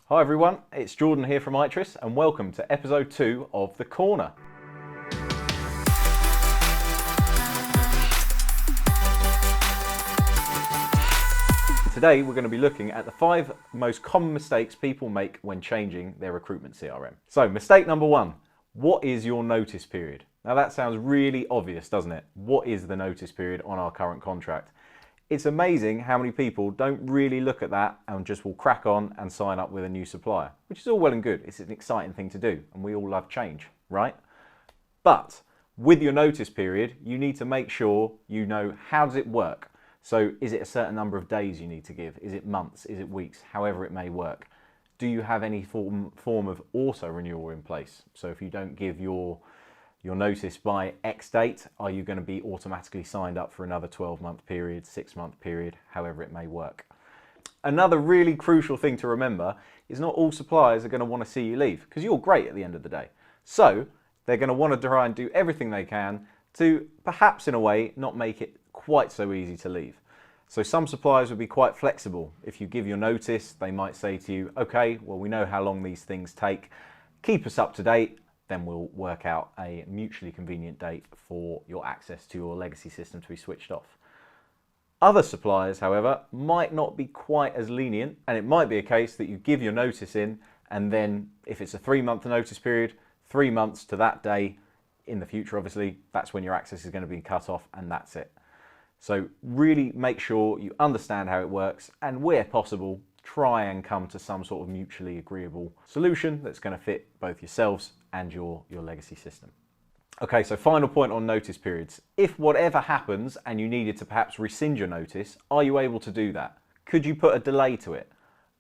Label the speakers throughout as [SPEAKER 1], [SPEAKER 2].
[SPEAKER 1] Hi everyone, it's Jordan here from Itris and welcome to episode 2 of The Corner. Today we're going to be looking at the 5 most common mistakes people make when changing their recruitment CRM. So mistake number 1, what is your notice period? Now that sounds really obvious, doesn't it? What is the notice period on our current contract? It's amazing how many people don't really look at that and just will crack on and sign up with a new supplier, which is all well and good. It's an exciting thing to do and we all love change, right? But with your notice period, you need to make sure you know how does it work. So is it a certain number of days you need to give? Is it months? Is it weeks? However it may work. Do you have any form of auto renewal in place? So if you don't give your notice by X date, are you going to be automatically signed up for another 12-month period, 6-month period, however it may work? Another really crucial thing to remember is not all suppliers are going to want to see you leave because you're great at the end of the day. So they're going to want to try and do everything they can to perhaps in a way not make it quite so easy to leave. So some suppliers will be quite flexible. If you give your notice, they might say to you, okay, well we know how long these things take, keep us up to date, then we'll work out a mutually convenient date for your access to your legacy system to be switched off. Other suppliers, however, might not be quite as lenient, and it might be a case that you give your notice in, and then if it's a 3-month notice period, 3 months to that day in the future, obviously, that's when your access is going to be cut off, and that's it. So really make sure you understand how it works, and where possible, try and come to some sort of mutually agreeable solution that's going to fit both yourselves and your legacy system. Okay, so final point on notice periods. If whatever happens and you needed to perhaps rescind your notice, are you able to do that? Could you put a delay to it?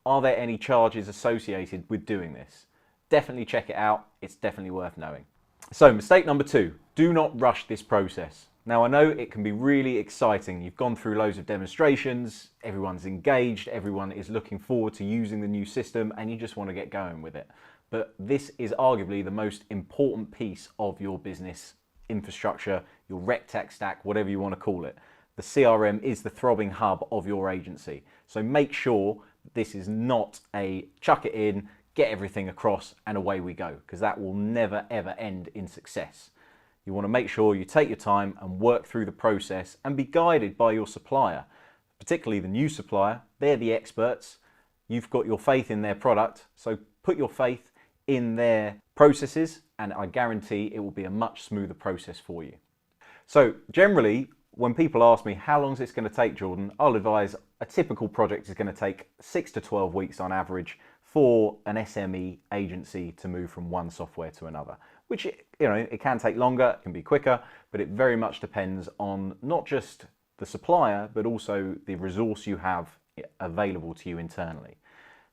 [SPEAKER 1] Are there any charges associated with doing this? Definitely check it out. It's definitely worth knowing. So mistake number 2, do not rush this process. Now I know it can be really exciting. You've gone through loads of demonstrations, everyone's engaged, everyone is looking forward to using the new system and you just want to get going with it. But this is arguably the most important piece of your business infrastructure, your rec tech stack, whatever you want to call it. The CRM is the throbbing hub of your agency. So make sure this is not a chuck it in, get everything across and away we go, because that will never ever end in success. You want to make sure you take your time and work through the process and be guided by your supplier, particularly the new supplier. They're the experts. You've got your faith in their product, so put your faith in their processes and I guarantee it will be a much smoother process for you. So generally, when people ask me how long is this going to take, Jordan, I'll advise a typical project is going to take 6 to 12 weeks on average for an SME agency to move from one software to another, which, it can take longer, it can be quicker, but it very much depends on not just the supplier, but also the resource you have available to you internally.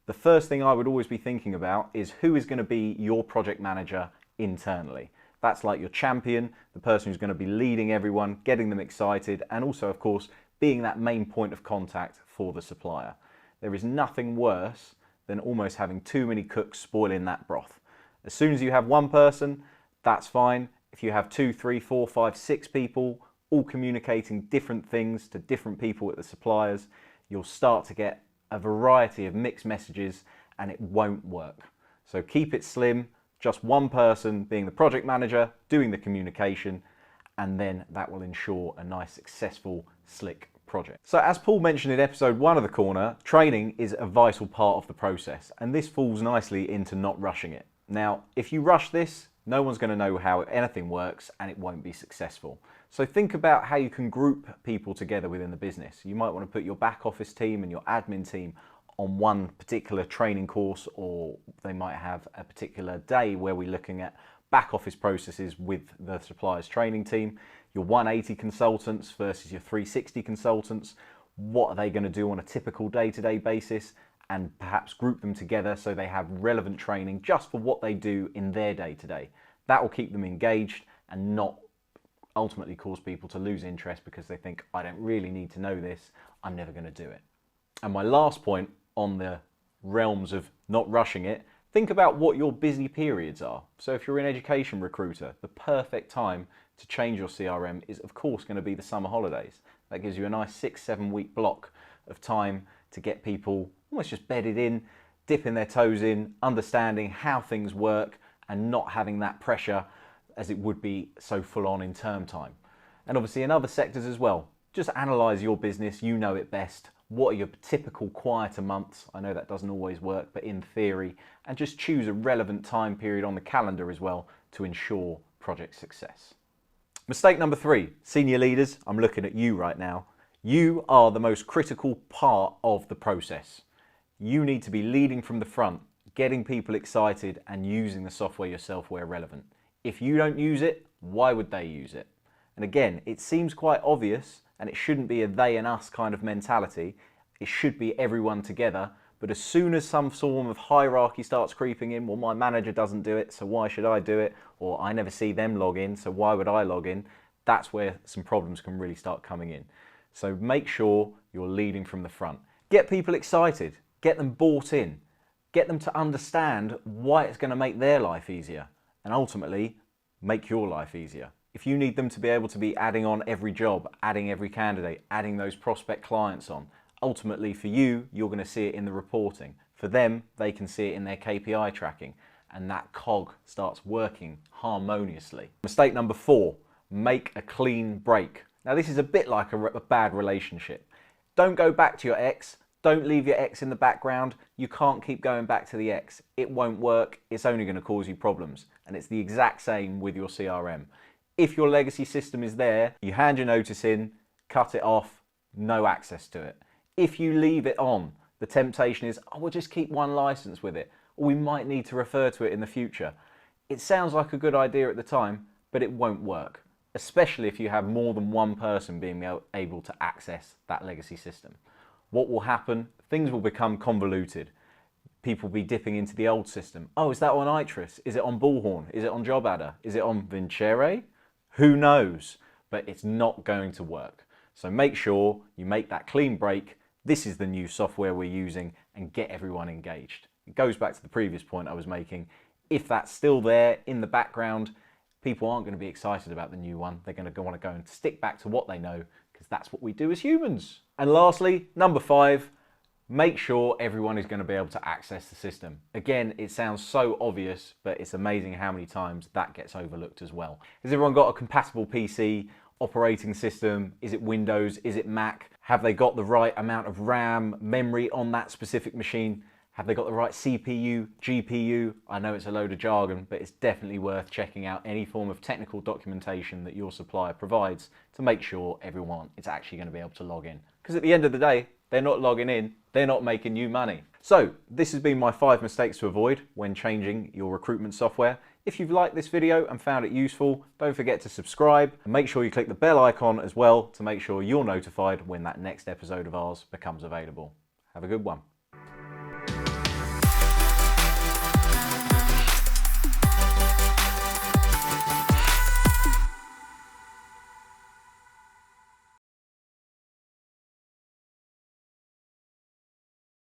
[SPEAKER 1] The first thing I would always be thinking about is who is going to be your project manager internally. That's like your champion, the person who's going to be leading everyone, getting them excited, and also, of course, being that main point of contact for the supplier. There is nothing worse than almost having too many cooks spoiling that broth. As soon as you have one person, that's fine. If you have 2, 3, 4, 5, 6 people all communicating different things to different people at the suppliers, you'll start to get a variety of mixed messages and it won't work. So keep it slim, just one person being the project manager, doing the communication, and then that will ensure a nice, successful, slick project. So as Paul mentioned in episode 1 of The Corner, training is a vital part of the process, and this falls nicely into not rushing it. Now, if you rush this, no one's going to know how anything works and it won't be successful. So think about how you can group people together within the business. You might want to put your back office team and your admin team on one particular training course, or they might have a particular day where we're looking at back office processes with the supplier's training team. Your 180 consultants versus your 360 consultants. What are they going to do on a typical day-to-day basis? And perhaps group them together so they have relevant training just for what they do in their day-to-day. That will keep them engaged and not ultimately cause people to lose interest because they think, I don't really need to know this, I'm never going to do it. And my last point on the realms of not rushing it, think about what your busy periods are. So if you're an education recruiter, the perfect time to change your CRM is of course going to be the summer holidays. That gives you a nice 6-7 week block of time to get people almost just bedded in, dipping their toes in, understanding how things work and not having that pressure as it would be so full on in term time. And obviously in other sectors as well, just analyse your business, you know it best. What are your typical quieter months? I know that doesn't always work, but in theory, and just choose a relevant time period on the calendar as well to ensure project success. Mistake number 3, senior leaders, I'm looking at you right now. You are the most critical part of the process. You need to be leading from the front, getting people excited and using the software yourself where relevant. If you don't use it, why would they use it? And again, it seems quite obvious, and it shouldn't be a they and us kind of mentality. It should be everyone together. But as soon as some form of hierarchy starts creeping in, well, my manager doesn't do it, so why should I do it? Or I never see them log in, so why would I log in? That's where some problems can really start coming in. So make sure you're leading from the front. Get people excited, get them bought in, get them to understand why it's going to make their life easier, and ultimately make your life easier. If you need them to be able to be adding on every job, adding every candidate, adding those prospect clients on, ultimately for you, you're going to see it in the reporting. For them, they can see it in their KPI tracking, and that cog starts working harmoniously. Mistake number 4, make a clean break. Now this is a bit like a bad relationship. Don't go back to your ex. Don't leave your ex in the background. You can't keep going back to the ex. It won't work. It's only going to cause you problems. And it's the exact same with your CRM. If your legacy system is there, you hand your notice in, cut it off, no access to it. If you leave it on, the temptation is, oh, we'll just keep one license with it, or we might need to refer to it in the future. It sounds like a good idea at the time, but it won't work, especially if you have more than one person being able to access that legacy system. What will happen? Things will become convoluted. People will be dipping into the old system. Oh, is that on Itris? Is it on Bullhorn? Is it on JobAdder? Is it on Vincere? Who knows? But it's not going to work. So make sure you make that clean break. This is the new software we're using, and get everyone engaged. It goes back to the previous point I was making. If that's still there in the background, people aren't going to be excited about the new one. They're going to want to go and stick back to what they know, because that's what we do as humans. And lastly, number 5, make sure everyone is going to be able to access the system. Again, it sounds so obvious, but it's amazing how many times that gets overlooked as well. Has everyone got a compatible PC, operating system? Is it Windows? Is it Mac? Have they got the right amount of RAM, memory on that specific machine? Have they got the right CPU, GPU? I know it's a load of jargon, but it's definitely worth checking out any form of technical documentation that your supplier provides to make sure everyone is actually going to be able to log in. Because at the end of the day, they're not logging in, they're not making you money. So this has been my 5 mistakes to avoid when changing your recruitment software. If you've liked this video and found it useful, don't forget to subscribe and make sure you click the bell icon as well to make sure you're notified when that next episode of ours becomes available. Have a good one.